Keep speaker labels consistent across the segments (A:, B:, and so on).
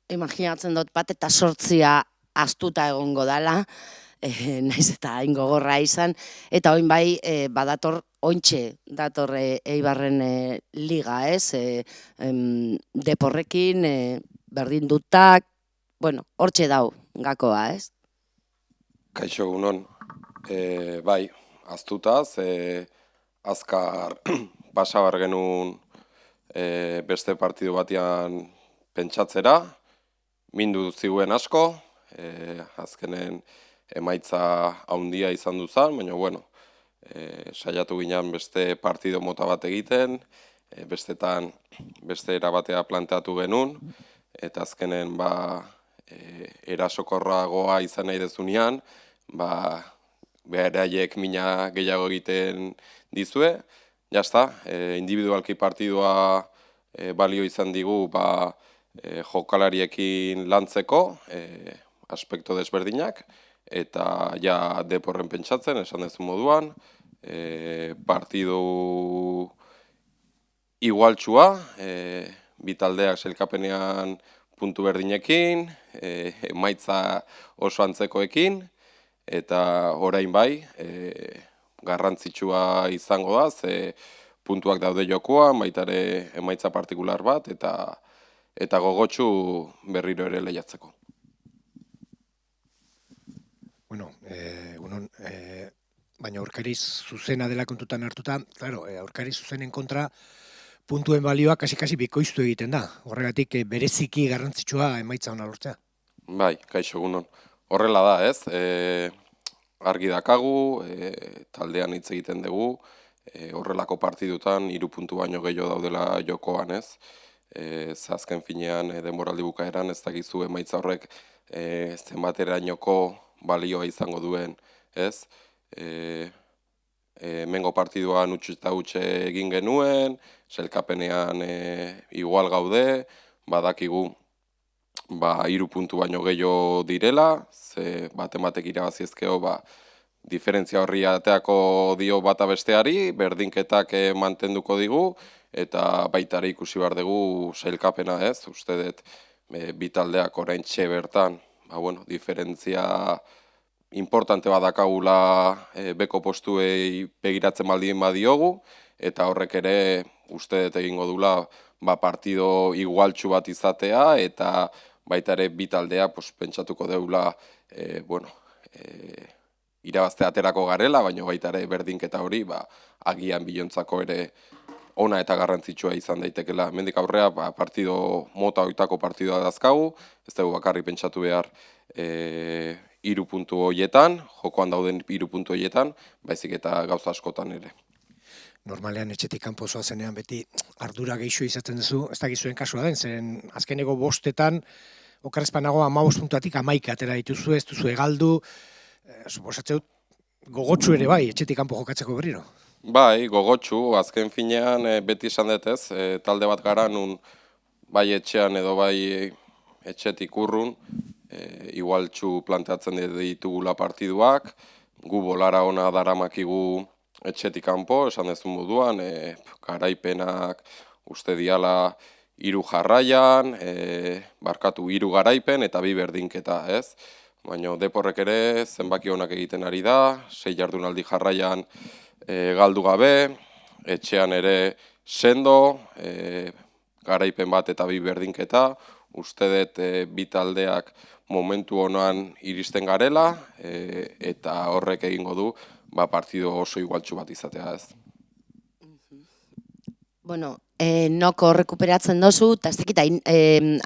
A: imaginatzen dut bat eta sortzia astuta egongo dala, naiz eta hain gogorra izan, eta oin bai badator ointxe dator Eibarren liga, ez? Deporrekin, berdindutak, bueno, hortxe dau gakoa, ez?
B: Kaixo egunon, bai, aztutaz, azkar pasabar genuen beste partidu batean pentsatzera, mindu ziguen asko, azkenen emaitza handia izan duzan, baina bueno, saiatu ginen beste partido mota bat egiten, bestetan beste erabatea planteatu genuen, eta azkenen erasokorragoa izan nahi dezunean, beraiek mina gehiago egiten dizue, jazta, individualki partidua balio izan digu jokalariekin lantzeko, aspekto desberdinak, eta ja deporren pentsatzen, esan dezu moduan, partidu igualtxua, bi taldeak sailkapenean puntu berdinekin, emaitza oso antzekoekin, eta orain bai, garrantzitsua izango da, ze puntuak daude jokoan, baita ere emaitza partikular bat, eta gogotsu berriro ere lehiatzeko.
C: Bueno, baina aurkari zuzena dela kontutan hartuta, claro, aurkari zuzenen kontra puntuen balioa kasi bikoiztu egiten da. Horregatik bereziki garrantzitsua emaitza ona lortzea.
B: Bai, kaixo egunon. Horrela da, ez? Argi dakagu, taldean hitz egiten dugu, horrelako partidutan 3 puntu baino gehiago daudela jokoan, ez? Azken finean denboraldi bukaeran ez dakizu emaitza horrek zenbaterainoko balioa izango duen, ez? Hemengo partiduan utxe eta utxe egin genuen, sailkapenean igual gaude, badakigu 3 puntu baino gehiago direla, ze batematek irabaziezkeo diferentzia horri ateako dio bata besteari, berdinketak mantenduko digu, eta baita ere ikusi behar dugu sailkapena, ez? Uste dut bi taldeak orain bertan, diferentzia importante badakagula beko postuei begiratzen baldin badiogu, eta horrek ere uste dut egingo dula partido igualtxu bat izatea, eta baita ere bi taldea pentsatuko deula irabazte aterako garela, baina baita ere berdinketa hori agian bilontzako ere ona eta garrantzitsua izan daitekela. Hemendik aurrea partido mota hoitako partidua dazkagu, ez dugu bakarri pentsatu behar 3 puntu horietan, jokoan dauden 3 puntu horietan, baizik eta gauza askotan ere.
C: Normalean etxetik kanpo zoazenean beti ardura gehixo izaten duzu, ez dakizuen kasua den, zen azkeneko bostetan, okarrezpanago 15 puntuatik 11 atera dituzu, ez duzu galdu, suposatzen dut gogotsu ere bai, etxetik kanpo jokatzeko berriro.
B: Bai, gogotsu, azken finean beti esan detez, talde bat gara nun bai etxean edo bai etxetik urrun, igualtxu planteatzen ditugula partiduak, gu bolara ona daramakigu etxetik kanpo, esan dezun moduan, garaipenak uste diala 3 jarraian, 3 garaipen eta 2 berdinketa, ez? Baina deporrek ere zenbaki onak egiten ari da, 6 jardunaldi jarraian galdu gabe, etxean ere sendo, garaipen bat eta 2 berdinketa, uste dut bi taldeak momentu honean iristen garela, eta horrek egingo du partido oso igualtxu bat izatea, ez.
A: Bueno, noko rekuperatzen dozu, eta ez dakit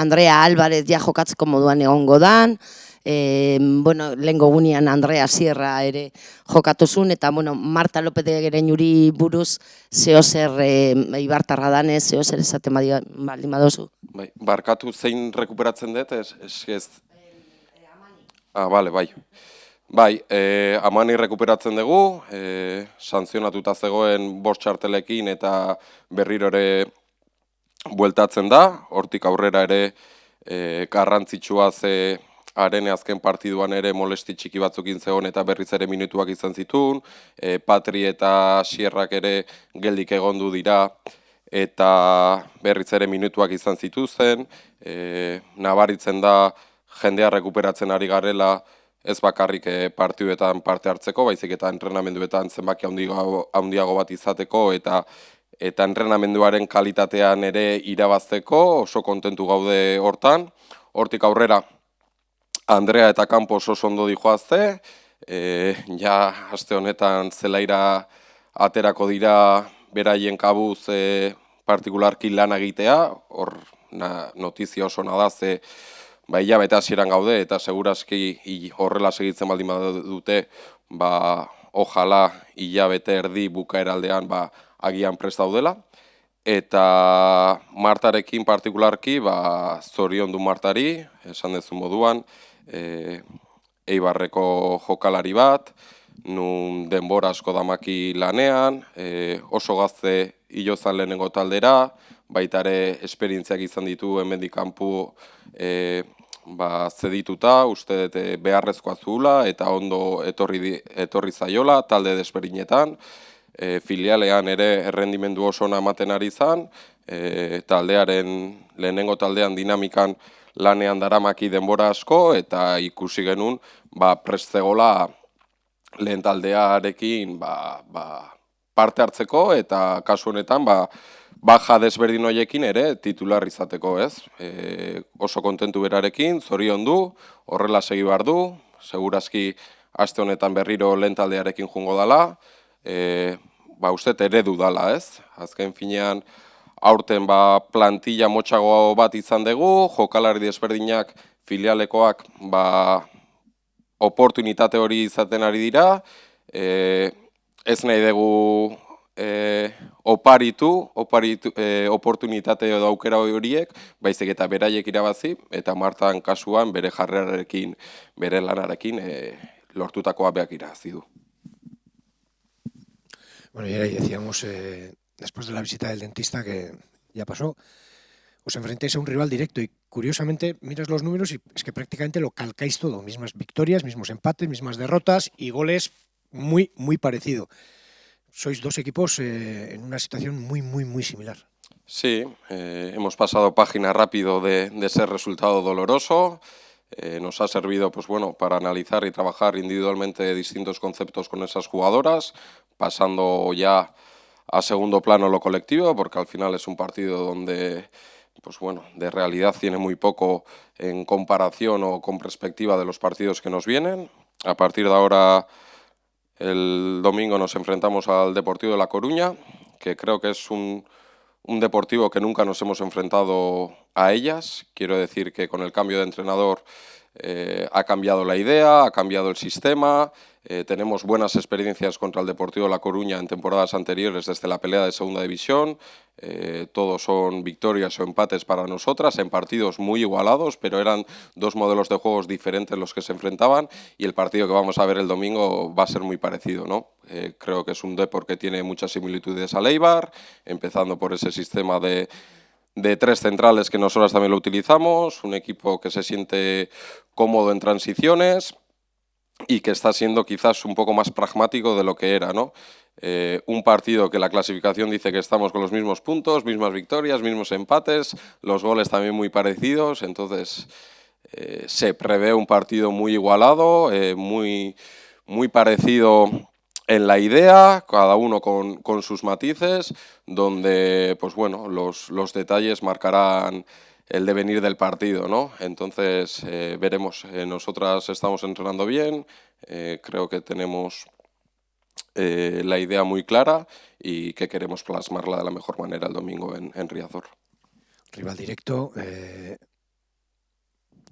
A: Andrea Álvarez ja jokatzeko moduan egongo dan, lehengo gunean Andrea Sierra ere jokatuzun, eta Marta López de Gereñuri buruz zehozer Eibartarra danez, zehozer esaten baldin badozu.
B: Barkatu zein rekuperatzen dut, ez? Amani. Bai. Bai, Amani rekuperatzen dugu, sanzionatuta zegoen 5 txartelekin eta berriro ere bueltatzen da, hortik aurrera ere garrantzitsua ze Arene azken partiduan ere molesti txiki batzukin zegoen eta berriz ere minutuak izan zituen, Patri eta Sierrak ere geldik egondu dira eta berriz ere minutuak izan zituzten, nabaritzen da jendea rekuperatzen ari garela, ez bakarrik partiduetan parte hartzeko, baizik eta entrenamenduetan zenbaki handiago bat izateko eta entrenamenduaren kalitatean ere irabazteko, oso kontentu gaude hortan. Hortik aurrera, Andrea eta Campos oso ondo dijoazte, ja aste honetan zelaira aterako dira beraien kabuz partikularki lan egitea, hor notizia oso nada ze hilabete hasieran gaude eta seguraski horrela segitzen baldin badute, ojala hilabete erdi bukaeraldean agian prest daudela. Eta Martarekin partikularki, zoriondu Martari, esan dezu moduan, Eibarreko jokalari bat, nun denbora asko damaki lanean, oso gazte hilozan lehenengo taldera, baita ere esperientziak izan ditu hemendik kanpo zedituta, uste dut beharrezkoa zuela eta ondo etorri zaiola talde desberdinetan, filialean ere errendimendu oso ona ematen ari izan, lehenengo taldean dinamikan lanean daramaki denbora asko eta ikusi genuen prest zegoela lehen taldearekin parte hartzeko eta kasu honetan baja desberdin horiekin ere titular izateko, ez? Oso kontentu berarekin, zoriondu, horrela segi behar du, segurazki aste honetan berriro lehen taldearekin jungo dela, uste eredu dela, ez? Azken finean aurten plantilla motxago bat izan dugu, jokalari desberdinak filialekoak oportunitate hori izaten ari dira, ez nahi dugu oparitu oportunitate edo aukera horiek, baizik eta beraiek irabazi, eta Martan kasuan bere jarrerarekin, bere lanarekin lortutakoa beak irabazi du.
C: Bueno, y ahora decíamos, después de la visita del dentista que ya pasó, os enfrentáis a un rival directo y curiosamente miras los números y es que prácticamente lo calcáis todo, mismas victorias, mismos empates, mismas derrotas y goles muy, muy parecido. Sois dos equipos en una situación muy, muy, muy similar.
B: Sí, hemos pasado página rápido de ese resultado doloroso. Nos ha servido para analizar y trabajar individualmente distintos conceptos con esas jugadoras, pasando ya a segundo plano lo colectivo, porque al final es un partido donde de realidad tiene muy poco en comparación o con perspectiva de los partidos que nos vienen. A partir de ahora, el domingo nos enfrentamos al Deportivo de La Coruña, que creo que es un Deportivo que nunca nos hemos enfrentado a ellas. Quiero decir que con el cambio de entrenador ha cambiado la idea, ha cambiado el sistema. Tenemos buenas experiencias contra el Deportivo de La Coruña en temporadas anteriores desde la pelea de segunda división. Todos son victorias o empates para nosotras en partidos muy igualados, pero eran dos modelos de juegos diferentes los que se enfrentaban y el partido que vamos a ver el domingo va a ser muy parecido, ¿no? Creo que es un Depor que tiene muchas similitudes al Eibar, empezando por ese sistema de tres centrales que nosotros también lo utilizamos, un equipo que se siente cómodo en transiciones y que está siendo quizás un poco más pragmático de lo que era, ¿no? Un partido que la clasificación dice que estamos con los mismos puntos, mismas victorias, mismos empates, los goles también muy parecidos, entonces se prevé un partido muy igualado, muy parecido en la idea, cada uno con sus matices, donde los detalles marcarán el devenir del partido, ¿no? Entonces veremos. Nosotras estamos entrenando bien, creo que tenemos la idea muy clara y que queremos plasmarla de la mejor manera el domingo en Riazor.
C: Rival directo,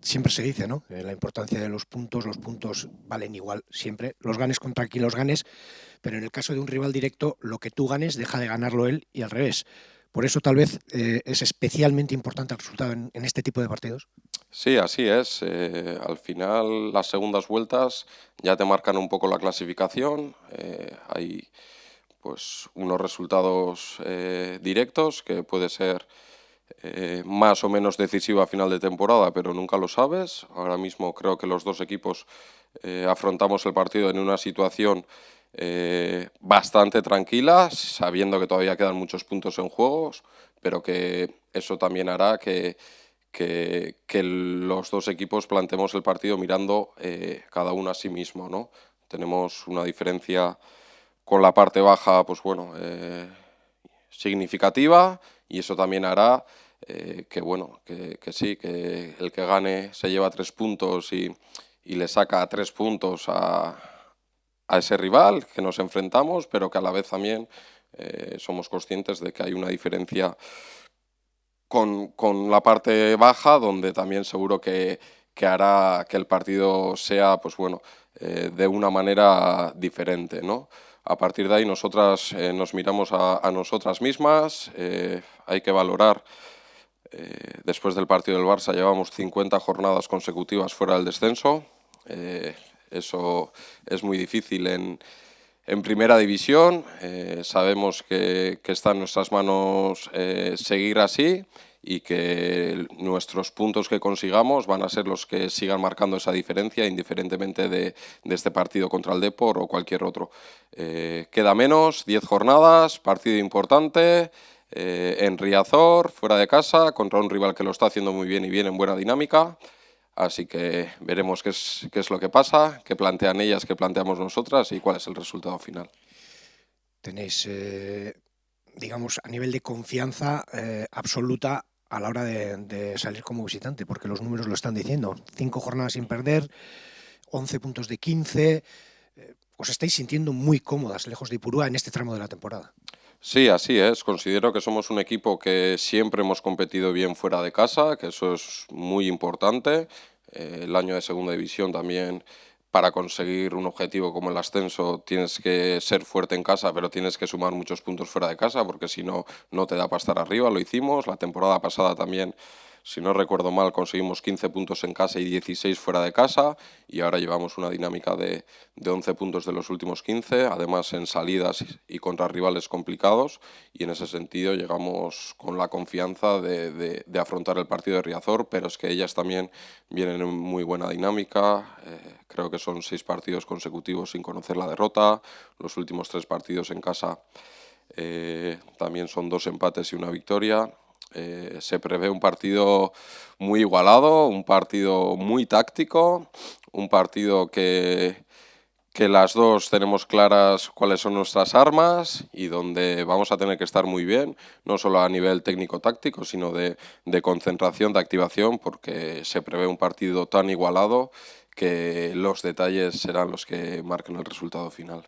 C: siempre se dice, ¿no? La importancia de los puntos valen igual siempre, los ganes contra quien los ganes, pero en el caso de un rival directo, lo que tú ganes deja de ganarlo él y al revés. Por eso tal vez es especialmente importante el resultado en este tipo de partidos.
B: Sí, así es. Al final las segundas vueltas ya te marcan un poco la clasificación. Hay unos resultados directos que puede ser más o menos decisivo a final de temporada, pero nunca lo sabes. Ahora mismo creo que los dos equipos afrontamos el partido en una situación bastante tranquila, sabiendo que todavía quedan muchos puntos en juegos, pero que eso también hará que los dos equipos planteemos el partido mirando cada uno a sí mismo, ¿no? Tenemos una diferencia con la parte baja, pues bueno, significativa, y eso también hará que bueno, que sí, que el que gane se lleva 3 puntos y le saca 3 puntos a ese rival que nos enfrentamos, pero que a la vez también somos conscientes de que hay una diferencia con la parte baja, donde también seguro que hará que el partido sea, pues bueno, de una manera diferente, ¿no? A partir de ahí nosotras nos miramos a nosotras mismas, hay que valorar, después del partido del Barça llevamos 50 jornadas consecutivas fuera del descenso, eso es muy difícil en primera división, sabemos que está en nuestras manos seguir así y que nuestros puntos que consigamos van a ser los que sigan marcando esa diferencia, indiferentemente de este partido contra el Depor o cualquier otro. Queda menos, 10 jornadas, partido importante, en Riazor, fuera de casa, contra un rival que lo está haciendo muy bien y viene en buena dinámica. Así que veremos qué es lo que pasa, qué plantean ellas, qué planteamos nosotras y cuál es el resultado final.
C: Tenéis, digamos, a nivel de confianza absoluta a la hora de salir como visitante, porque los números lo están diciendo. 5 jornadas sin perder, 11 puntos de 15. Os estáis sintiendo muy cómodas lejos de Ipurúa en este tramo de la temporada.
B: Sí, así es. Considero que somos un equipo que siempre hemos competido bien fuera de casa, que eso es muy importante. El año de segunda división también, para conseguir un objetivo como el ascenso, tienes que ser fuerte en casa, pero tienes que sumar muchos puntos fuera de casa, porque si no, no te da para estar arriba. Lo hicimos. La temporada pasada también, si no recuerdo mal, conseguimos 15 puntos en casa y 16 fuera de casa, y ahora llevamos una dinámica de 11 puntos de los últimos 15, además en salidas y contra rivales complicados, y en ese sentido llegamos con la confianza de afrontar el partido de Riazor, pero es que ellas también vienen en muy buena dinámica, creo que son 6 partidos consecutivos sin conocer la derrota, los últimos 3 partidos en casa también son 2 empates y una victoria. Se prevé un partido muy igualado, un partido muy táctico, un partido que las dos tenemos claras cuáles son nuestras armas y donde vamos a tener que estar muy bien, no solo a nivel técnico-táctico, sino de concentración, de activación, porque se prevé un partido tan igualado que los detalles serán los que marquen el resultado final.